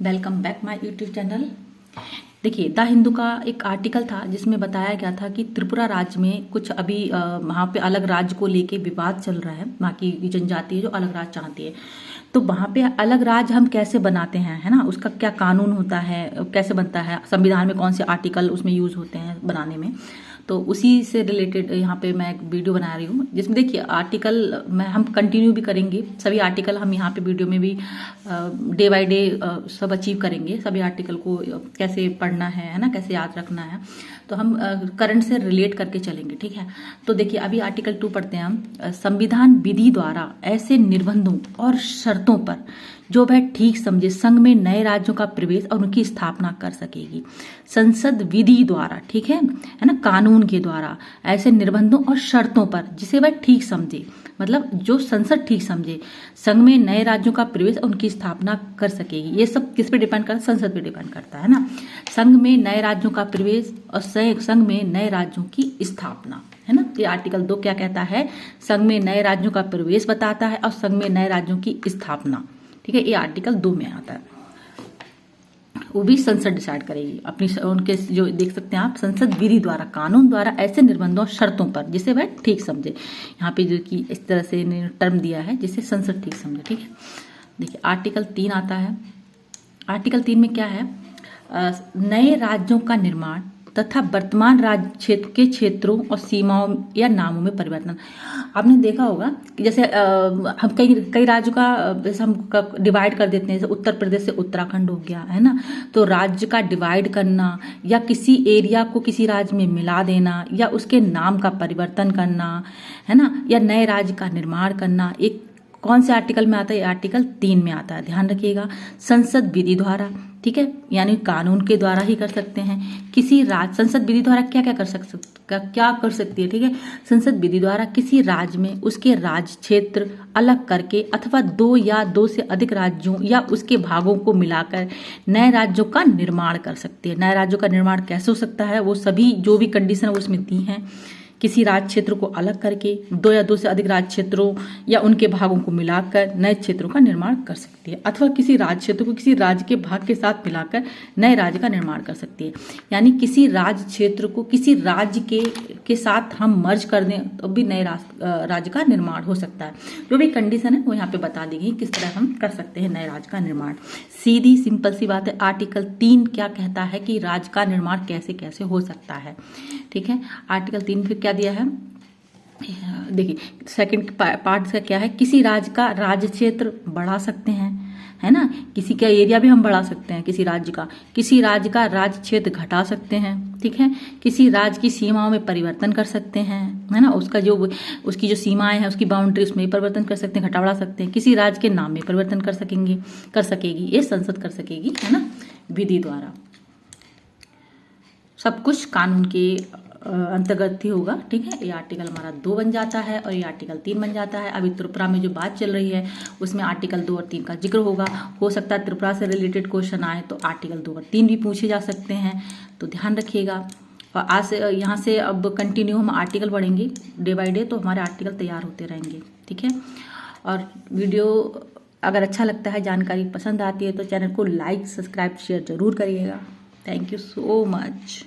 Welcome back my YouTube channel. देखिए, the Hindu का एक आर्टिकल था जिसमें बताया गया था कि त्रिपुरा राज्य में कुछ अभी वहाँ पे अलग राज्य को लेके विवाद चल रहा है। वहाँ की जनजाति है जो अलग राज्य चाहती है, तो वहाँ पे अलग राज्य हम कैसे बनाते हैं, है ना, उसका क्या कानून होता है, कैसे बनता है, संविधान में कौन से आर्टिकल उसमें यूज होते हैं बनाने में। तो उसी से रिलेटेड यहाँ पे मैं एक वीडियो बना रही हूँ जिसमें देखिए आर्टिकल में हम कंटिन्यू भी करेंगे। सभी आर्टिकल हम यहाँ पे वीडियो में भी डे बाय डे सब अचीव करेंगे। सभी आर्टिकल को कैसे पढ़ना है ना, कैसे याद रखना है, तो हम करंट से रिलेट करके चलेंगे, ठीक है। तो देखिए अभी आर्टिकल 2 पढ़ते हैं हम। संविधान विधि द्वारा ऐसे निर्बंधों और शर्तों पर जो वह ठीक समझे संघ में नए राज्यों का प्रवेश और उनकी स्थापना कर सकेगी। संसद विधि द्वारा, ठीक है ना, कानून के द्वारा ऐसे निर्बंधों और शर्तों पर जिसे वह ठीक समझे, मतलब जो संसद ठीक समझे, संघ में नए राज्यों का प्रवेश और उनकी स्थापना कर सकेगी। ये सब किस पे डिपेंड करता है? संसद पे डिपेंड करता है ना। संघ में नए राज्यों का प्रवेश और संघ में नए राज्यों की स्थापना, है ना। ये आर्टिकल 2 क्या कहता है? संघ में नए राज्यों का प्रवेश बताता है और संघ में नए राज्यों की स्थापना, ठीक है। ये आर्टिकल 2 में आता है। वो भी संसद डिसाइड करेगी अपनी, उनके जो देख सकते हैं आप, संसद विधि द्वारा, कानून द्वारा ऐसे निर्बंधों और शर्तों पर जिसे वह ठीक समझे। यहाँ पे जो कि इस तरह से टर्म दिया है जिसे संसद ठीक समझे, ठीक है। देखिए आर्टिकल 3 आता है। आर्टिकल 3 में क्या है? नए राज्यों का निर्माण तथा वर्तमान राज्य क्षेत्र के क्षेत्रों और सीमाओं या नामों में परिवर्तन। आपने देखा होगा कि जैसे हम कई राज्यों का जैसे हम डिवाइड कर देते हैं, जैसे उत्तर प्रदेश से उत्तराखंड हो गया, है ना। तो राज्य का डिवाइड करना या किसी एरिया को किसी राज्य में मिला देना या उसके नाम का परिवर्तन करना, है ना, या नए राज्य का निर्माण करना, एक कौन से आर्टिकल में आता है? आर्टिकल 3 में आता है। ध्यान रखिएगा, संसद विधि द्वारा, ठीक है, यानी कानून के द्वारा ही कर सकते हैं। किसी राज्य, संसद विधि द्वारा क्या क्या कर सकती है, ठीक है। संसद विधि द्वारा किसी राज्य में उसके राज्य क्षेत्र अलग करके अथवा 2 या 2 से अधिक राज्यों या उसके भागों को मिलाकर नए राज्यों का निर्माण कर सकती है। नए राज्यों का निर्माण कैसे हो सकता है? वो सभी जो भी कंडीशन है उसमें दी हैं। किसी राज्य क्षेत्र को अलग करके 2 या 2 से अधिक राज्य क्षेत्रों या उनके भागों को मिलाकर नए क्षेत्रों का निर्माण कर सकती है, अथवा किसी राज्य क्षेत्र को किसी राज्य के भाग के साथ मिलाकर नए राज्य का निर्माण कर सकती है। यानी किसी राज्य क्षेत्र को किसी राज्य के साथ हम मर्ज कर दें तो भी नए राज्य का निर्माण हो सकता है। जो भी कंडीशन है वो यहाँ पे बता दी गई किस तरह हम कर सकते हैं नए राज्य का निर्माण। सीधी सिंपल सी बात है। आर्टिकल 3 क्या कहता है कि राज्य का निर्माण कैसे कैसे हो सकता है, ठीक है। आर्टिकल 3 फिर क्या दिया है? देखिए सेकंड पार्ट का क्या है? किसी राज्य का राज्य क्षेत्र बढ़ा सकते हैं, है ना, किसी का एरिया भी हम बढ़ा सकते हैं किसी राज्य का। किसी राज्य का राज्य क्षेत्र घटा सकते हैं, ठीक है। किसी राज्य की सीमाओं में परिवर्तन कर सकते हैं, है ना, उसकी जो सीमाएं हैं, उसकी बाउंड्री, उसमें परिवर्तन कर सकते हैं, घटा बढ़ा सकते हैं। किसी राज्य के नाम में परिवर्तन कर सकेगी, ये संसद कर सकेगी, है ना, विधि द्वारा। सब कुछ कानून के अंतर्गत ही होगा, ठीक है। ये आर्टिकल हमारा 2 बन जाता है और ये आर्टिकल 3 बन जाता है। अभी त्रिपुरा में जो बात चल रही है उसमें आर्टिकल 2 और 3 का जिक्र होगा। हो सकता है त्रिपुरा से रिलेटेड क्वेश्चन आए तो आर्टिकल 2 और 3 भी पूछे जा सकते हैं, तो ध्यान रखिएगा। और आज से यहाँ से अब कंटिन्यू हम आर्टिकल पढ़ेंगे डे बाय डे, तो हमारे आर्टिकल तैयार होते रहेंगे, ठीक है। और वीडियो अगर अच्छा लगता है, जानकारी पसंद आती है, तो चैनल को लाइक, सब्सक्राइब, शेयर जरूर करिएगा। Thank you so much.